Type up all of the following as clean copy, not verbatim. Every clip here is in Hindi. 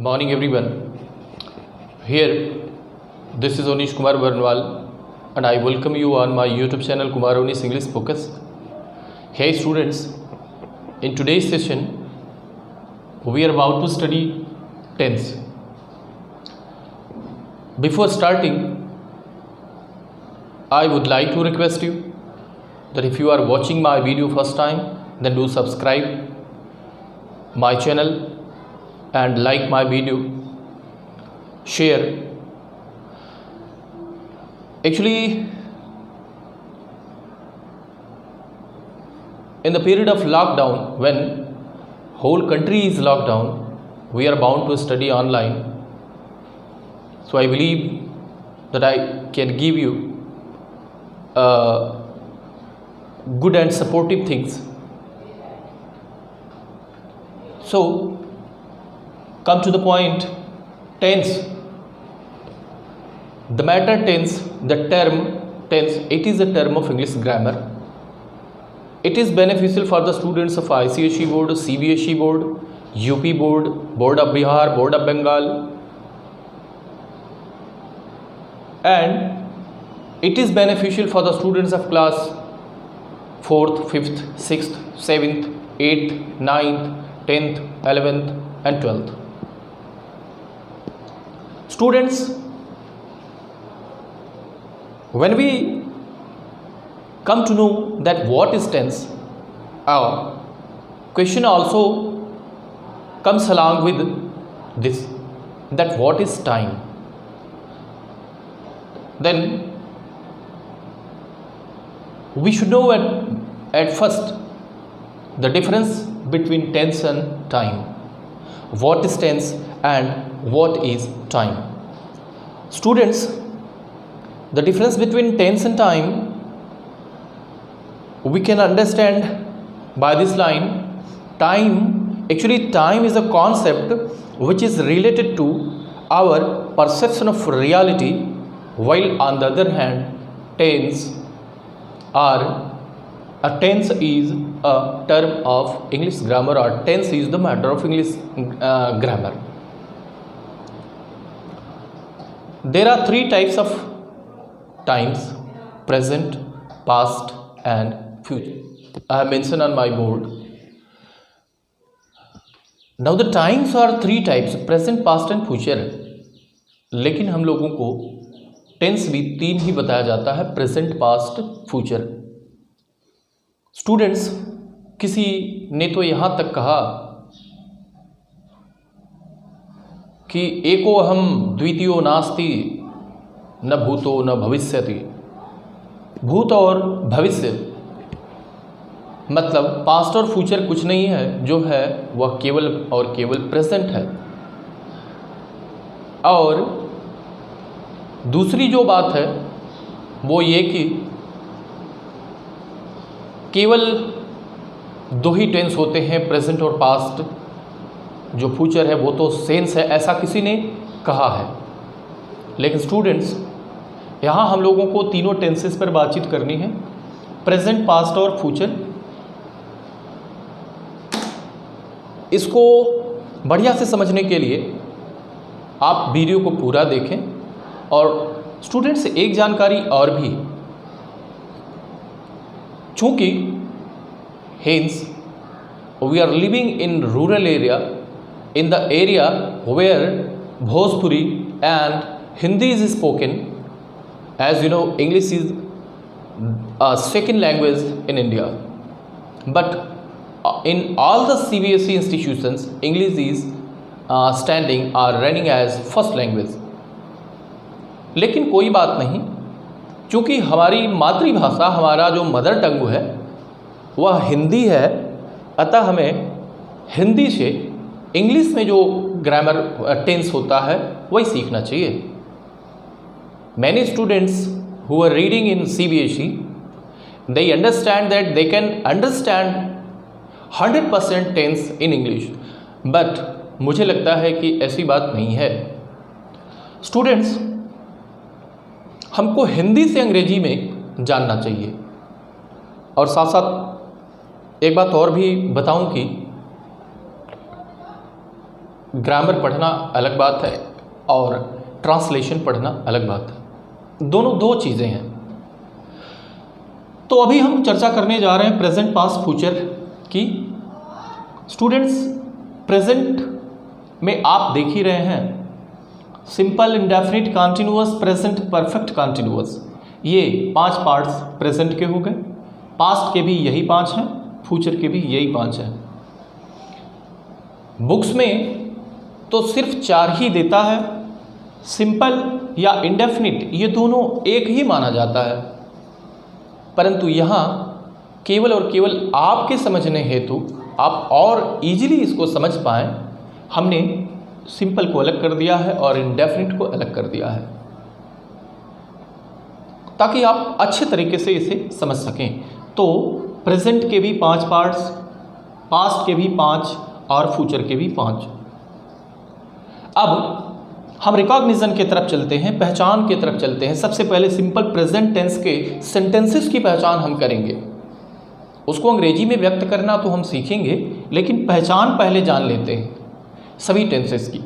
Morning everyone. Here, this is Onish Kumar Barnwal and I welcome you on my YouTube channel Kumar Onish English Focus. Hey students, in today's session, we are about to study tense. Before starting, I would like to request you that if you are watching my video first time, then do subscribe my channel and like my video, share. Actually, in the period of lockdown, when whole country is locked down, we are bound to study online. So I believe that I can give you good and supportive things. So come to the point. Tense. The matter tense, the term tense, it is a term of English grammar. It is beneficial for the students of ICSE board, CBSE board, UP board, Board of Bihar, Board of Bengal, and it is beneficial for the students of class 4th, 5th, 6th, 7th, 8th, 9th, 10th, 11th and 12th. Students, when we come to know that what is tense, our question also comes along with this, that what is time. Then we should know at first the difference between tense and time. What is tense and what is time? Students, the difference between tense and time we can understand by this line. Time is a concept which is related to our perception of reality, while on the other hand tense is a term of English grammar, or tense is the matter of English grammar. There are three types of times: present, past and future. I have mentioned on my board. Now the times are three types: present, past and future. लेकिन हम लोगों को टेंस भी तीन ही बताया जाता है: प्रेजेंट, पास्ट, फ्यूचर. स्टूडेंट्स, किसी ने तो यहाँ तक कहा कि एको अहम द्वितीयो नास्ति न भूतो न भविष्यति. भूत और भविष्य मतलब पास्ट और फ्यूचर कुछ नहीं है, जो है वह केवल और केवल प्रेजेंट है. और दूसरी जो बात है वो ये कि केवल दो ही टेंस होते हैं, प्रेजेंट और पास्ट. जो फ्यूचर है वो तो सेंस है, ऐसा किसी ने कहा है. लेकिन स्टूडेंट्स, यहाँ हम लोगों को तीनों टेंसेस पर बातचीत करनी है: प्रेजेंट, पास्ट और फ्यूचर. इसको बढ़िया से समझने के लिए आप वीडियो को पूरा देखें. और स्टूडेंट्स, एक जानकारी और भी, चूँकि hence we are living in rural area, in the area where Bhojpuri and Hindi is spoken. As you know, English is a second language in India, but in all the CBSE institutions, English is standing or running as first language. लेकिन कोई बात नहीं, क्योंकि हमारी मातृभाषा, हमारा जो मदर टंग है वह हिंदी है, अतः हमें हिंदी से इंग्लिश में जो ग्रामर टेंस होता है वही सीखना चाहिए. Many students who are reading in CBSE, they understand that they can understand 100% tense in English, but मुझे लगता है कि ऐसी बात नहीं है. स्टूडेंट्स, हमको हिंदी से अंग्रेजी में जानना चाहिए. और साथ साथ एक बात और भी बताऊं कि ग्रामर पढ़ना अलग बात है और ट्रांसलेशन पढ़ना अलग बात है, दोनों दो चीज़ें हैं। तो अभी हम चर्चा करने जा रहे हैं प्रेजेंट पास्ट फ्यूचर की। स्टूडेंट्स, प्रेजेंट में आप देख ही रहे हैं simple, indefinite, continuous, present, perfect continuous, ये 5 पार्ट्स प्रेजेंट के हो गए। पास्ट के भी यही 5 हैं, फ्यूचर के भी यही 5 हैं। बुक्स में तो सिर्फ 4 ही देता है। सिंपल या इंडेफिनिट ये दोनों एक ही माना जाता है, परंतु यहाँ केवल और केवल आपके समझने हेतु, आप और इजीली इसको समझ पाएँ, हमने सिंपल को अलग कर दिया है और इंडेफिनिट को अलग कर दिया है, ताकि आप अच्छे तरीके से इसे समझ सकें। तो प्रेजेंट के भी 5 पार्ट्स, पास्ट के भी 5 और फ्यूचर के भी 5। अब हम रिकॉग्निशन की तरफ चलते हैं, पहचान की तरफ चलते हैं। सबसे पहले सिंपल प्रेजेंट टेंस के सेंटेंसेस की पहचान हम करेंगे। उसको अंग्रेजी में व्यक्त करना तो हम सीखेंगे, लेकिन पहचान पहले जान लेते हैं सभी टेंसेस की।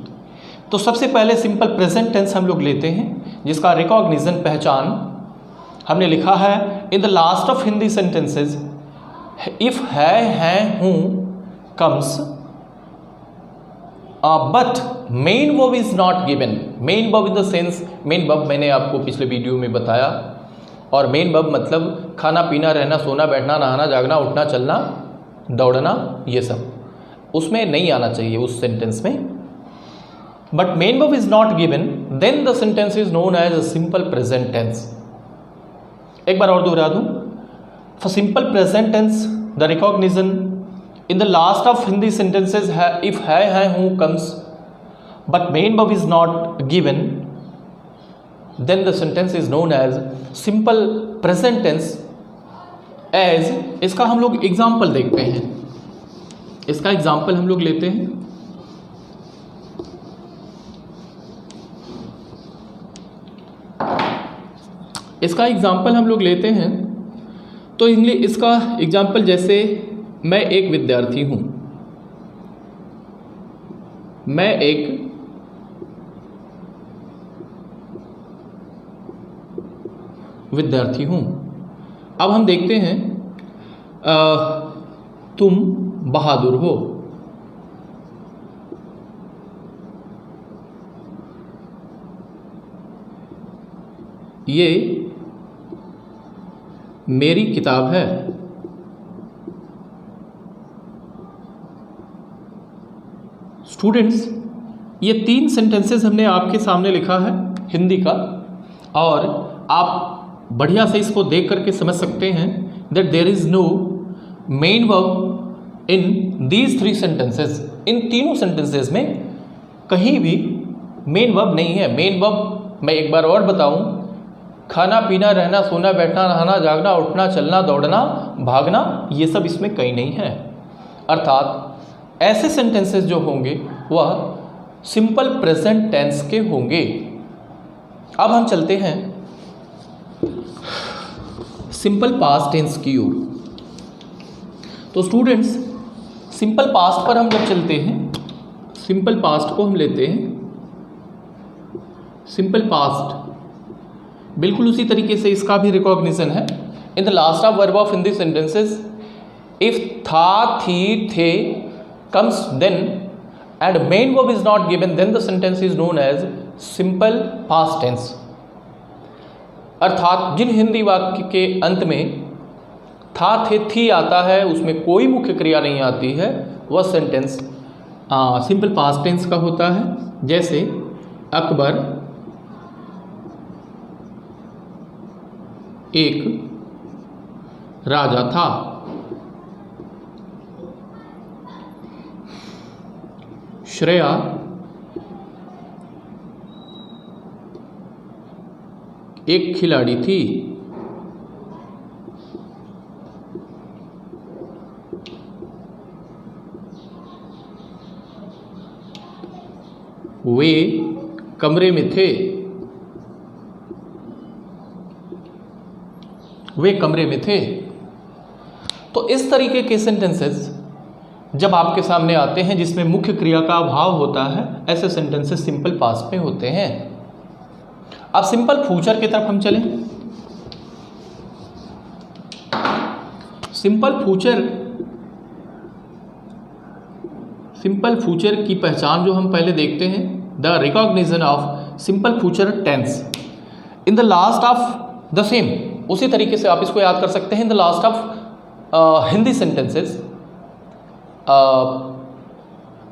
तो सबसे पहले सिंपल प्रेजेंट टेंस हम लोग लेते हैं, जिसका रिकॉग्निशन, पहचान हमने लिखा है इन the last of Hindi sentences if है, हैं, हूँ comes but main verb is not given. Main verb in the sense, main verb मैंने आपको पिछले वीडियो में बताया, और मेन वर्ब मतलब खाना पीना, रहना, सोना, बैठना, नहाना, जागना, उठना, चलना, दौड़ना, ये सब उसमें नहीं आना चाहिए उस सेंटेंस में। But main verb is not given, then the sentence is known as a simple present tense. एक बार और दोहरा दूं, for simple present tense the recognition in the last of Hindi sentences है इफ है, हूँ comes but main verb is not given, then the sentence is known as simple present tense. As, इसका हम लोग एग्जाम्पल देखते हैं, इसका एग्जाम्पल हम लोग लेते हैं। इसका एग्जाम्पल हम लोग लेते हैं तो इसका एग्जाम्पल, जैसे मैं एक विद्यार्थी हूँ, मैं एक विद्यार्थी हूँ। अब हम देखते हैं तुम बहादुर हो। ये मेरी किताब है। स्टूडेंट्स, ये 3 सेंटेंसेस हमने आपके सामने लिखा है हिंदी का, और आप बढ़िया से इसको देख करके समझ सकते हैं that there is no main verb in these 3 sentences. इन तीनों सेंटेंसेस में कहीं भी मेन वर्ब नहीं है। मेन वर्ब मैं एक बार और बताऊं, खाना पीना, रहना, सोना, बैठना, नहाना, जागना, उठना, चलना, दौड़ना, भागना, ये सब इसमें कहीं नहीं है। अर्थात ऐसे सेंटेंसेस जो होंगे वह सिंपल प्रेजेंट टेंस के होंगे। अब हम चलते हैं सिंपल पास्ट टेंस की ओर। तो स्टूडेंट्स, सिंपल पास्ट पर हम जब चलते हैं, सिंपल पास्ट को हम लेते हैं। सिंपल पास्ट बिल्कुल उसी तरीके से इसका भी रिकॉग्निशन है इन the last of verb of Hindi sentences if था, थी, थे comes then and main verb is not given, then the sentence is known as simple past tense। अर्थात जिन हिंदी वाक्य के अंत में था, थे, थी आता है, उसमें कोई मुख्य क्रिया नहीं आती है, वह सेंटेंस सिंपल पास्ट टेंस का होता है। जैसे अकबर एक राजा था। श्रेया एक खिलाड़ी थी। वे कमरे में थे। वे कमरे में थे। तो इस तरीके के सेंटेंसेस जब आपके सामने आते हैं जिसमें मुख्य क्रिया का अभाव होता है, ऐसे सेंटेंसेस सिंपल पास्ट में होते हैं। अब सिंपल फ्यूचर की तरफ हम चलें। सिंपल फ्यूचर की पहचान जो हम पहले देखते हैं, the recognition of simple future tense in the last of the same. उसी तरीके से आप इसको याद कर सकते हैं, in the last of Hindi sentences.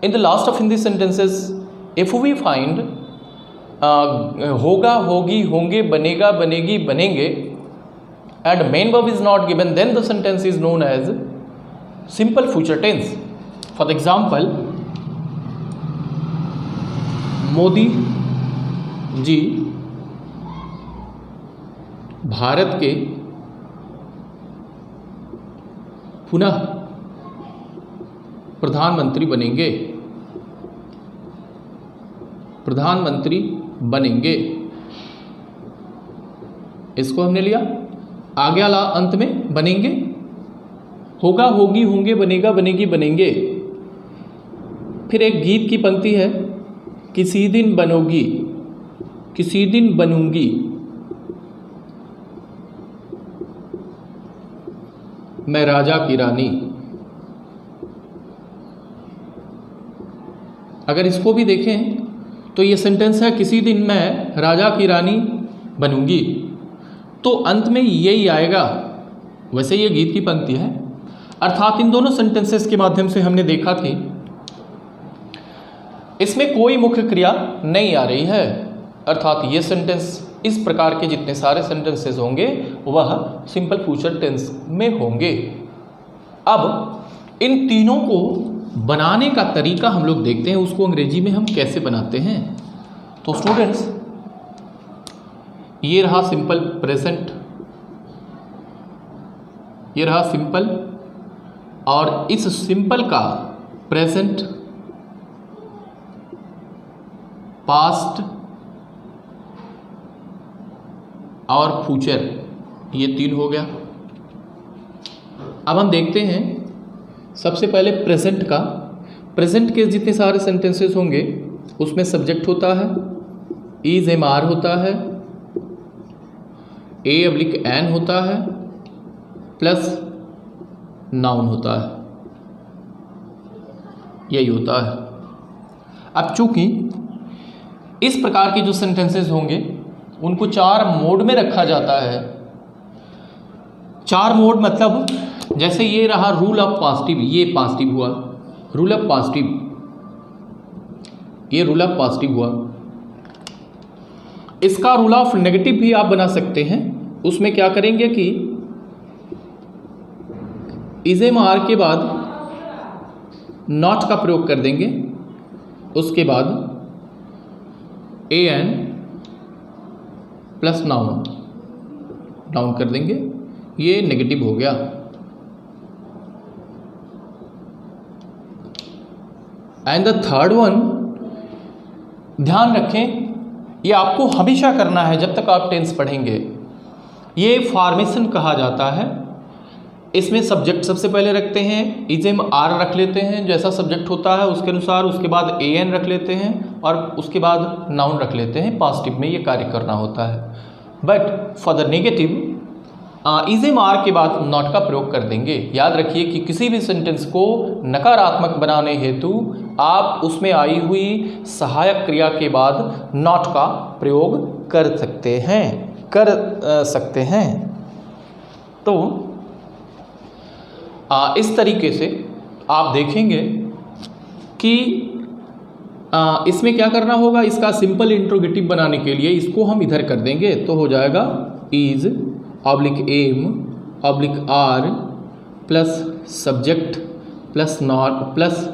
In the last of Hindi sentences, if we find होगा, होगी, होंगे, बनेगा, बनेगी, बनेंगे, and main verb is not given, then the sentence is known as simple future tense. For example, Modi ji Bharat के पुनः प्रधानमंत्री बनेंगे। प्रधानमंत्री बनेंगे, इसको हमने लिया। आगे वाला अंत में बनेंगे, होगा, होगी, होंगे, बनेगा, बनेगी, बनेंगे। फिर एक गीत की पंक्ति है, किसी दिन बनोगी, किसी दिन बनूंगी, मैं राजा की रानी। अगर इसको भी देखें तो ये सेंटेंस है, किसी दिन मैं राजा की रानी बनूंगी, तो अंत में यही आएगा। वैसे ये गीत की पंक्ति है, अर्थात इन दोनों सेंटेंसेस के माध्यम से हमने देखा कि इसमें कोई मुख्य क्रिया नहीं आ रही है, अर्थात ये सेंटेंस, इस प्रकार के जितने सारे सेंटेंसेस होंगे वह सिंपल फ्यूचर टेंस में होंगे। अब इन तीनों को बनाने का तरीका हम लोग देखते हैं, उसको अंग्रेजी में हम कैसे बनाते हैं। तो स्टूडेंट्स, ये रहा सिंपल प्रेजेंट, ये रहा सिंपल, और इस सिंपल का प्रेजेंट, पास्ट और फ्यूचर, ये तीन हो गया। अब हम देखते हैं सबसे पहले प्रेजेंट का। प्रेजेंट के जितने सारे सेंटेंसेस होंगे उसमें सब्जेक्ट होता है, इज एम आर होता है, ए/एन होता है, प्लस नाउन होता है, यही होता है। अब चूंकि इस प्रकार के जो सेंटेंसेस होंगे उनको 4 मोड में रखा जाता है। 4 मोड मतलब जैसे ये रहा रूल ऑफ पॉजिटिव, ये पॉजिटिव हुआ, रूल ऑफ पॉजिटिव, ये रूल ऑफ पॉजिटिव हुआ। इसका रूल ऑफ नेगेटिव भी आप बना सकते हैं। उसमें क्या करेंगे कि इजेम आर के बाद नॉट का प्रयोग कर देंगे, उसके बाद एन प्लस नाउन, नाउन कर देंगे, ये नेगेटिव हो गया। एंड द थर्ड वन, ध्यान रखें, ये आपको हमेशा करना है जब तक आप टेंस पढ़ेंगे। ये फॉर्मेशन कहा जाता है। इसमें सब्जेक्ट सबसे पहले रखते हैं, इजेम आर रख लेते हैं, जैसा सब्जेक्ट होता है उसके अनुसार, उसके बाद एन रख लेते हैं और उसके बाद नाउन रख लेते हैं। पॉजिटिव में ये कार्य करना होता है। But for the negative, is am are के बाद नॉट का प्रयोग कर देंगे। याद रखिए कि किसी भी सेंटेंस को नकारात्मक बनाने हेतु आप उसमें आई हुई सहायक क्रिया के बाद नॉट का प्रयोग कर सकते हैं, तो इस तरीके से आप देखेंगे कि इसमें क्या करना होगा। इसका सिंपल इंट्रोगेटिव बनाने के लिए इसको हम इधर कर देंगे, तो हो जाएगा is oblique am oblique are plus subject plus not plus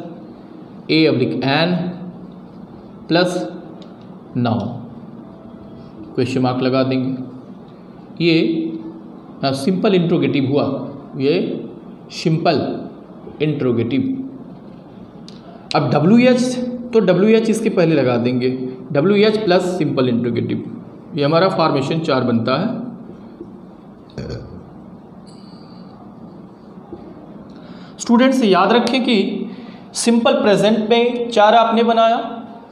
a an plus noun, question mark लगा देंगे। ये सिंपल इंट्रोगेटिव हुआ, ये सिंपल इंट्रोगेटिव। अब WH, तो WH इसके पहले लगा देंगे, WH प्लस सिंपल इंट्रोगेटिव, ये हमारा फॉर्मेशन 4 बनता है। स्टूडेंट्स याद रखें कि सिंपल प्रेजेंट में 4 आपने बनाया,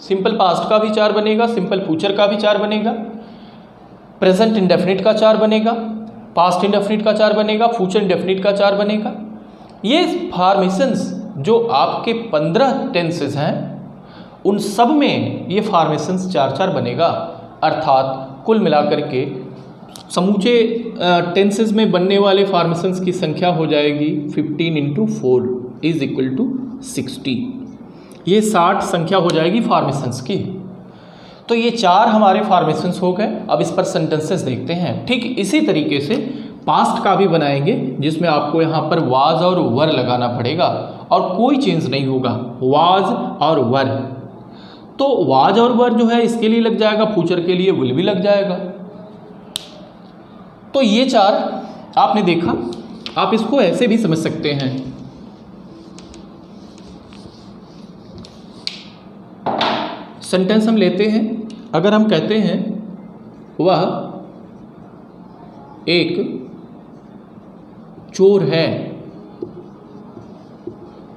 सिंपल पास्ट का भी 4 बनेगा, सिंपल फ्यूचर का भी 4 बनेगा, प्रेजेंट इंडेफिनिट का 4 बनेगा, पास्ट इंडेफिनिट का 4 बनेगा, फ्यूचर इंडेफिनिट का 4 बनेगा। ये फॉर्मेशंस जो आपके 15 टेंसेस हैं उन सब में ये फॉर्मेशंस 4-4 बनेगा। अर्थात कुल मिलाकर के समूचे टेंसेस में बनने वाले फॉर्मेशंस की संख्या हो जाएगी 15 × 4 = 60। ये 60 संख्या हो जाएगी फॉर्मेशंस की। तो ये 4 हमारे फॉर्मेशंस हो गए। अब इस पर सेंटेंसेस देखते हैं। ठीक इसी तरीके से पास्ट का भी बनाएंगे, जिसमें आपको यहाँ पर वाज और वर लगाना पड़ेगा और कोई चेंज नहीं होगा, वाज और वर। तो वाज और वर जो है इसके लिए लग जाएगा, फ्यूचर के लिए विल भी लग जाएगा। तो ये 4 आपने देखा, आप इसको ऐसे भी समझ सकते हैं। सेंटेंस हम लेते हैं। अगर हम कहते हैं वह एक चोर है,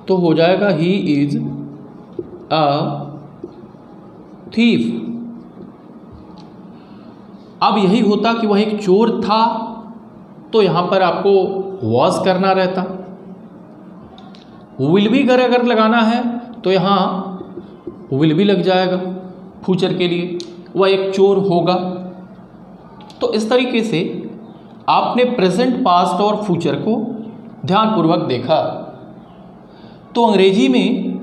तो हो जाएगा ही इज अ थीफ। अब यही होता कि वह एक चोर था, तो यहां पर आपको वॉज करना रहता। विल भी अगर लगाना है तो यहां विल भी लग जाएगा फ्यूचर के लिए, वह एक चोर होगा। तो इस तरीके से आपने प्रेजेंट, पास्ट और फ्यूचर को ध्यानपूर्वक देखा। तो अंग्रेजी में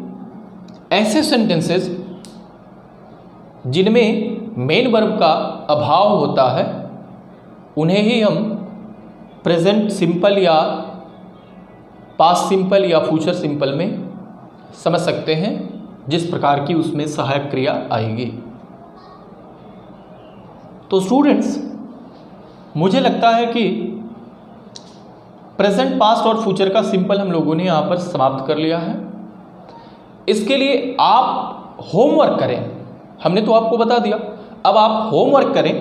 ऐसे सेंटेंसेस जिनमें मेन वर्ब का अभाव होता है उन्हें ही हम प्रेजेंट सिंपल या पास्ट सिंपल या फ्यूचर सिंपल में समझ सकते हैं, जिस प्रकार की उसमें सहायक क्रिया आएगी। तो स्टूडेंट्स, मुझे लगता है कि प्रेजेंट, पास्ट और फ्यूचर का सिंपल हम लोगों ने यहाँ पर समाप्त कर लिया है। इसके लिए आप होमवर्क करें। हमने तो आपको बता दिया, अब आप होमवर्क करें।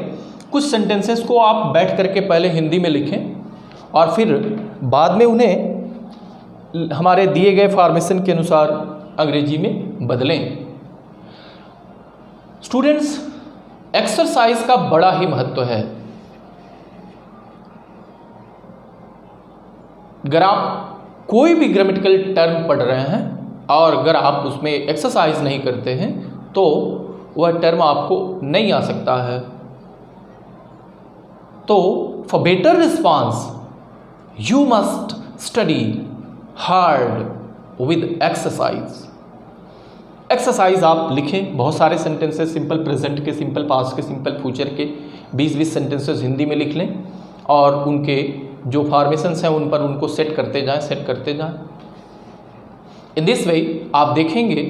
कुछ सेंटेंसेस को आप बैठ करके पहले हिंदी में लिखें और फिर बाद में उन्हें हमारे दिए गए फॉर्मेशन के अनुसार अंग्रेजी में बदलें। स्टूडेंट्स, एक्सरसाइज का बड़ा ही महत्व है। अगर आप कोई भी ग्रामेटिकल टर्म पढ़ रहे हैं और अगर आप उसमें एक्सरसाइज नहीं करते हैं तो वह टर्म आपको नहीं आ सकता है। तो for better response you must study hard with exercise. Exercise आप लिखें, बहुत सारे सेंटेंसेस सिंपल प्रेजेंट के, सिंपल पास्ट के, सिंपल फ्यूचर के 20-20 सेंटेंसेस हिंदी में लिख लें और उनके जो फॉर्मेशंस हैं उन पर उनको सेट करते जाएं। इन दिस वे आप देखेंगे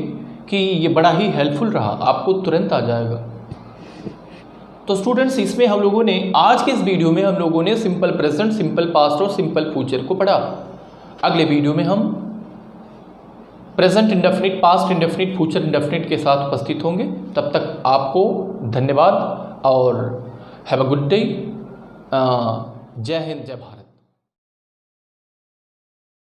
कि ये बड़ा ही हेल्पफुल रहा, आपको तुरंत आ जाएगा। तो स्टूडेंट्स, इसमें हम लोगों ने आज के इस वीडियो में हम लोगों ने सिंपल प्रेजेंट, सिंपल पास्ट और सिंपल फ्यूचर को पढ़ा। अगले वीडियो में हम present indefinite, past indefinite, future indefinite के साथ उपस्थित होंगे। तब तक आपको धन्यवाद और हैव अ गुड डे। जय हिंद, जय भारत।